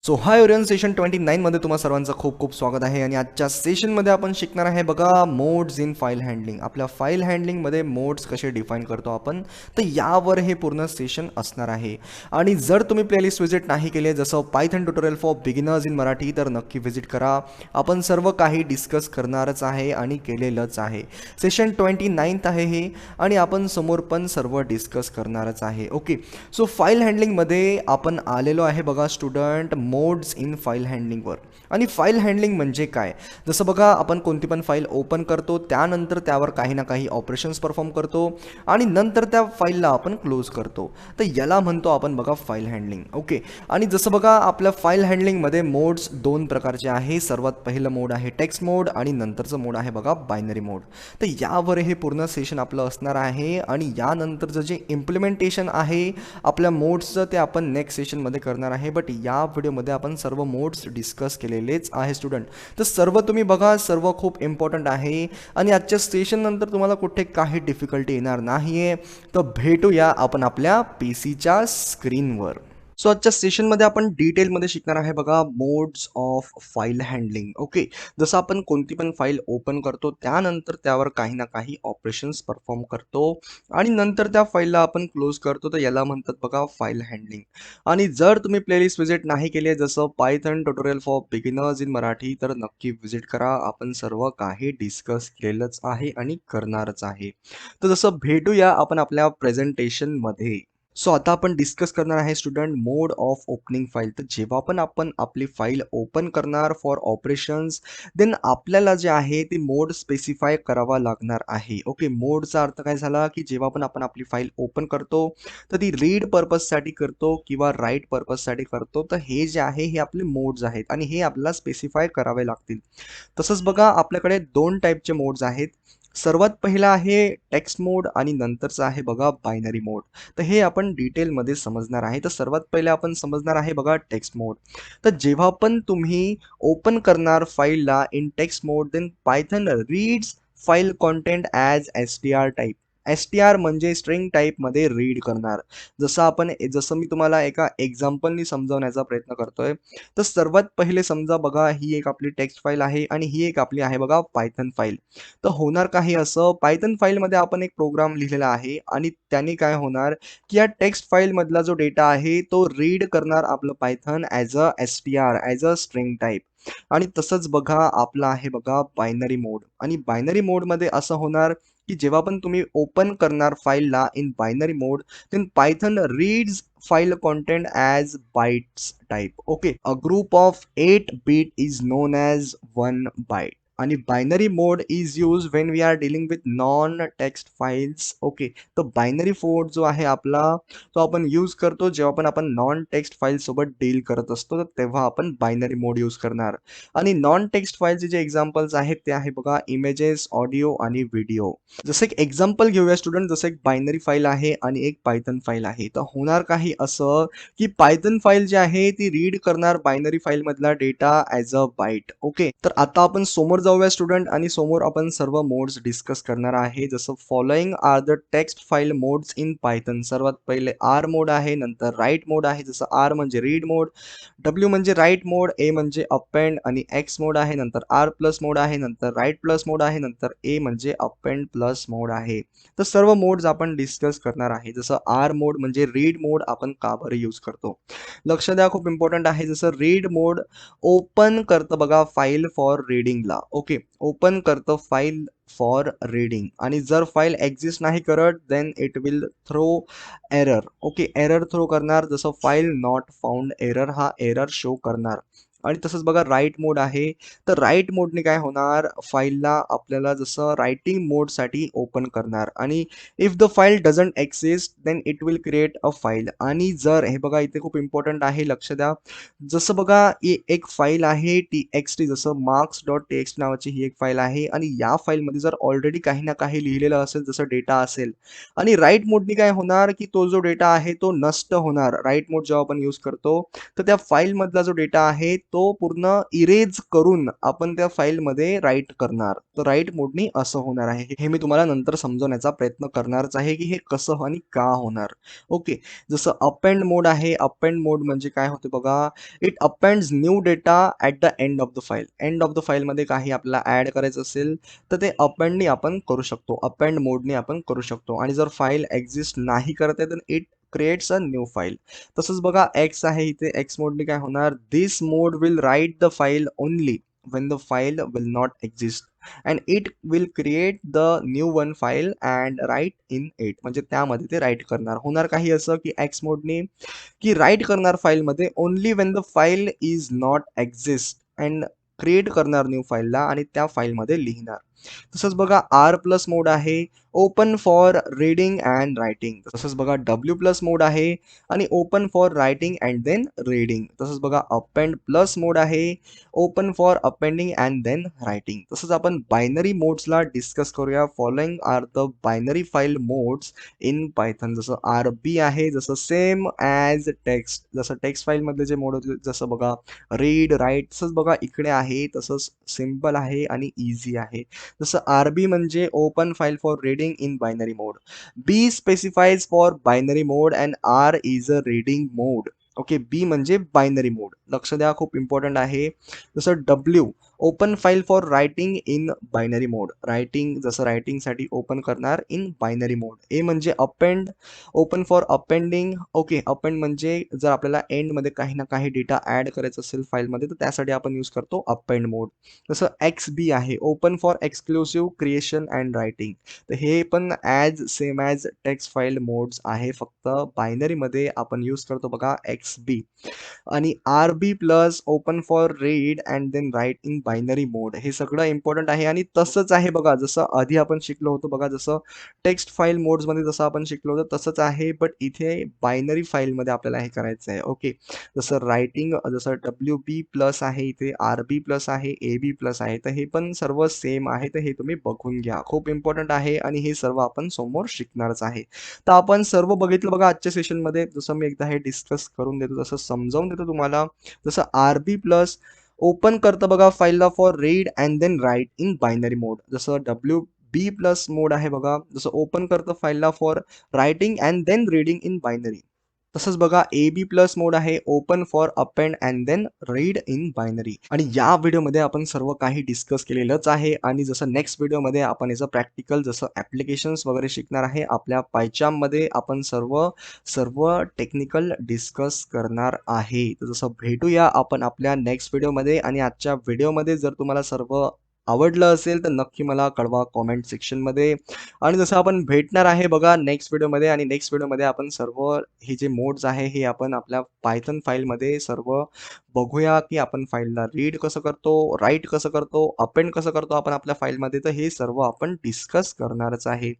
So हाय Orion session 29 मध्ये तुम्हा सर्वांचं खूप खूप स्वागत आहे आणि आजच्या सेशनमध्ये आपण शिकणार आहे बघा मोड्स इन फाईल हँडलिंग. आपल्या फाईल हँडलिंगमध्ये मोड्स कसे डिफाईन करतो आपण, तर यावर हे पूर्ण सेशन असणार आहे. आणि जर तुम्ही प्लेलिस्ट व्हिजिट नाही केली जसं Python tutorial for beginners in Marathi तर नक्की व्हिजिट करा. आपण सर्व काही डिस्कस करणारच आहे आणि केलेलंच आहे. सेशन 29 आहे हे आणि आपण समोर पण सर्व डिस्कस करणारच आहे. ओके, सो फाईल हँडलिंगमध्ये आपण आलेलो आहे बघा स्टुडंट मोड्स इन फाईल हँडलिंगवर. आणि फाईल हँडलिंग म्हणजे काय, जसं बघा आपण कोणती पण फाईल ओपन करतो त्यानंतर त्यावर काही ना काही ऑपरेशन्स परफॉर्म करतो आणि नंतर त्या फाईलला आपण क्लोज करतो, तर याला म्हणतो आपण बघा फाईल हँडलिंग. ओके, आणि जसं बघा आपल्या फाईल हँडलिंगमध्ये मोड्स दोन प्रकारचे आहे. सर्वात पहिलं मोड आहे टेक्स्ट मोड आणि नंतरचं मोड आहे बघा बायनरी मोड. तर यावर हे पूर्ण सेशन आपलं असणार आहे आणि यानंतरचं जे इम्प्लिमेंटेशन आहे आपल्या मोड्सचं ते आपण नेक्स्ट सेशनमध्ये करणार आहे. बट या व्हिडिओमध्ये आपण सर्व मोड्स डिस्कस केलेलेच आहे स्टुडंट. तर सर्व तुम्ही बघा, सर्व खूप इम्पॉर्टंट आहे आणि आजच्या सेशननंतर तुम्हाला कुठे काही डिफिकल्टी येणार नाही आहे. तर भेटूया आपण आपल्या PCच्या स्क्रीनवर. सो आजच्या सेशनमध्ये आपण डिटेलमध्ये शिकणार आहे बघा modes of file handling. Okay, जसं आपण कोणती पण फाईल ओपन करतो त्यानंतर त्यावर काही ना काही ऑपरेशन्स परफॉर्म करतो आणि नंतर त्या फाईलला आपण क्लोज करतो, तर याला म्हणतात बघा फाईल हँडलिंग. आणि जर तुम्ही प्लेलिस्ट व्हिजिट नाही केली आहे जसं Python tutorial for beginners in Marathi तर नक्की व्हिजिट करा. आपण सर्व काही डिस्कस केलेलंच आहे आणि करणारच आहे. तर जसं भेटूया आपण आपल्या प्रेझेंटेशनमध्ये. सो आता आपण डिस्कस करणार आहे student mode of opening file. तर जेव्हा पण आपण आपली फाईल ओपन करणार फॉर ऑपरेशन्स देन आपल्याला जे आहे ते मोड स्पेसिफाय करावा लागणार आहे. ओके, मोडचा अर्थ काय झाला की जेव्हा पण आपण आपली फाईल ओपन करतो तर ती रीड पर्पजसाठी करतो किंवा राईट पर्पजसाठी करतो, तर हे जे आहे हे आपले मोड्स आहेत आणि हे आपल्याला स्पेसिफाय करावे लागतील. तसंच बघा आपल्याकडे दोन टाईपचे मोड्स आहेत. सर्वात पहिला आहे टेक्स्ट मोड आणि नंतरचा आहे बघा बायनरी मोड. तर हे आपण डिटेलमध्ये समजणार आहे. तर सर्वात पहिले आपण समजणार आहे बघा टेक्स्ट मोड. तर जेव्हा पण तुम्ही ओपन करणार फाईलला in text mode then Python reads file content as STR type. STR म्हणजे स्ट्रिंग टाईपमध्ये रीड करणार. जसं मी तुम्हाला एका एक्झाम्पलनी समजावण्याचा प्रयत्न करतोय. तर सर्वात पहिले समजा बघा ही एक आपली टेक्स्ट फाईल आहे आणि ही एक आपली आहे बघा पायथन फाईल. तर होणार काही असं, पायथन फाईलमध्ये आपण एक प्रोग्राम लिहिलेला आहे आणि त्याने काय होणार की या टेक्स्ट फाईलमधला जो डेटा आहे तो रीड करणार आपलं Python as a STR as a string type. आणि तसंच बघा आपला आहे बघा बायनरी मोड. आणि बायनरी मोडमध्ये असं होणार की जेव्हा पण तुम्ही ओपन करणार फाईलला in binary mode then Python reads file content as bytes type. Okay, a group of 8 bit is known as 1 byte. आणि binary mode is use when we are dealing with non text files. Okay, तर binary mode जो आहे आपला तो आपण use करतो जेव्हा पण आपण नॉन टेक्स्ट फाईल सोबत डील करत असतो, तर तेव्हा आपण बायनरी मोड यूज करणार. आणि नॉन टेक्स्ट फाईलचे जे एक्झाम्पल्स आहेत ते आहे बघा इमेजेस, ऑडिओ आणि व्हिडिओ. जसं एक एक्झाम्पल घेऊया स्टुडंट, जसं एक बायनरी फाईल आहे आणि एक पायथन फाईल आहे. तर होणार काही असं की पायथन फाईल जी आहे ती रीड करणार बायनरी फाईल मधला data as a byte. Okay, तर आता आपण समोर जाऊया स्टुडंट आणि समोर आपण सर्व मोड्स डिस्कस करणार आहे. जसं following are the text file modes in Python. सर्वात पहिले आर मोड आहे, नंतर राईट मोड आहे. जसं आर म्हणजे रीड मोड, डब्ल्यू म्हणजे राईट मोड, ए म्हणजे अपेंड आणि एक्स मोड आहे, नंतर आर प्लस मोड आहे, नंतर राईट प्लस मोड आहे, नंतर ए म्हणजे अपेंड प्लस मोड आहे. तर सर्व मोड्स आपण डिस्कस करणार आहे. जसं आर मोड म्हणजे रीड मोड आपण का बरं यूज करतो, लक्ष द्या खूप इम्पॉर्टंट आहे. जसं रीड मोड ओपन करतं बघा फाईल फॉर रीडिंगला. ओके, ओपन करतं फाईल फॉर रीडिंग आणि जर फाईल एक्झिस्ट नाही करत then it will throw error. Okay, error throw करणार. जसं फाईल नॉट फाउंड एरर हा एरर शो करणार. आणि तसंच बघा राईट मोड आहे. तर राईट मोडने काय होणार, फाईलला आपल्याला जसं रायटिंग मोडसाठी ओपन करणार आणि if the file doesn't exist then it will create a file. आणि जर हे बघा इथे खूप इम्पॉर्टंट आहे, लक्ष द्या. जसं बघा एक फाईल आहे TXT, जसं marks.txt नावाची ही एक फाईल आहे आणि या फाईलमध्ये जर ऑलरेडी काही ना काही लिहिलेलं असेल जसं डेटा असेल आणि राईट मोडनी काय होणार की तो जो डेटा आहे तो नष्ट होणार. राईट मोड जेव्हा आपण यूज करतो तर त्या फाईलमधला जो डेटा आहे तो पूर्ण इरेज करून आपण त्या फाईलमध्ये राईट करणार. तर राईट मोडनी असं होणार आहे. हे मी तुम्हाला नंतर समजवण्याचा प्रयत्न करणारच आहे की हे कसं आणि का होणार. ओके. जसं अपेंड मोड आहे. अपेंड मोड म्हणजे काय होते बघा, it happens new data at the end of the file. End of the फाईलमध्ये काही आपल्याला ॲड करायचं असेल तर ते अपेंडनी आपण करू शकतो. अपेंड मोडनी आपण करू शकतो. आणि जर फाईल एक्झिस्ट नाही करत आहे तर it creates a new file. तसंच बघा एक्स आहे इथे. एक्स मोडनी काय होणार, this mode will write the file only when the file will not exist and it will create the new one file and write in it. म्हणजे त्यामध्ये ते राईट करणार. होणार काही असं की एक्स मोडनी की राईट करणार फाईलमध्ये only Wien the file is not exist and create करणार न्यू फाईलला आणि त्या फाईलमध्ये लिहिणार. तसंच बघा आर प्लस मोड आहे, open for reading and writing. तसंच बघा डब्ल्यू प्लस मोड आहे आणि open for writing and then reading. तसंच बघा अपेंड प्लस मोड आहे, open for appending and then writing. तसंच आपण बायनरी मोड्सला डिस्कस करूया. Following are the binary file modes in Python. जसं आर बी आहे, जसं सेम ॲज टेक्स्ट. जसं टेक्स्ट फाईलमधले जे मोड होते जसं बघा रीड राईट, तसंच बघा इकडे आहे तसंच सिम्पल आहे आणि इझी आहे. जसं आर बी म्हणजे open file for reading in binary mode. B specifies for binary mode and R is a reading mode. Okay. B म्हणजे बायनरी मोड. लक्ष द्या, खूप इम्पॉर्टंट आहे. जसं W open file for writing in binary mode. Writing जसं रायटिंगसाठी open करणार in binary mode. A म्हणजे append, open for appending. Okay. Append म्हणजे जर आपल्याला एंडमध्ये काही ना काही डेटा ॲड करायचा असेल फाईलमध्ये तर त्यासाठी आपण यूज करतो अपेंड मोड. जसं एक्स बी आहे, open for exclusive creation and writing. तर हे पण as same as text file modes आहे, फक्त बायनरीमध्ये आपण यूज करतो बघा एक्स बी. आणि R B plus open for read and then write in binary mode. हे सगळं इम्पॉर्टंट आहे आणि तसंच आहे बघा जसं आधी आपण शिकलो होतो बघा, जसं टेक्स्ट फाईल मोड्समध्ये जसं आपण शिकलो होतो तसंच आहे, बट इथे बायनरी फाईलमध्ये आपल्याला हे करायचं आहे. ओके. जसं रायटिंग जसं डब्ल्यू बी प्लस आहे, इथे आर बी प्लस आहे, ए बी प्लस आहे. तर हे पण सर्व सेम आहे, तर हे तुम्ही बघून घ्या. खूप इम्पॉर्टंट आहे आणि हे सर्व आपण समोर शिकणारच आहे. तर आपण सर्व बघितलं बघा आजच्या सेशनमध्ये. जसं मी एकदा हे डिस्कस करून देतो, जसं समजावून देतो तुम्हाला. जसं आर बी प्लस ओपन करतं बघा फाईलला for read and then write in binary mode. जसं डब्ल्यू बी प्लस मोड आहे बघा, जसं ओपन करतं फाईलला for writing and then reading in binary. तसंच बघा ए बी प्लस मोड आहे, open for append and then read in binary. आणि या व्हिडिओमध्ये आपण सर्व काही डिस्कस केलेलंच आहे आणि जसं नेक्स्ट व्हिडिओमध्ये आपण याचं प्रॅक्टिकल जसं ॲप्लिकेशन्स वगैरे शिकणार आहे. आपल्या पायचाममध्ये आपण सर्व सर्व टेक्निकल डिस्कस करणार आहे. तर जसं भेटूया आपण आपल्या नेक्स्ट व्हिडिओमध्ये. आणि आजच्या व्हिडिओमध्ये जर तुम्हाला सर्व आवडलं असेल तर नक्की मला कळवा कॉमेंट सेक्शनमध्ये. आणि जसं आपण भेटणार आहे बघा नेक्स्ट व्हिडिओमध्ये. आणि नेक्स्ट व्हिडिओमध्ये आपण सर्व हे जे मोड्स आहे हे आपण आपल्या पायथन फाईलमध्ये सर्व बघूया की आपण फाईलला रीड कसं करतो, राईट कसं करतो, अपेंड कसं करतो आपण आपल्या फाईलमध्ये. तर हे सर्व आपण डिस्कस करणारच आहे.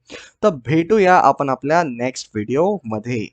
तर भेटूया आपण आपल्या नेक्स्ट व्हिडिओमध्ये.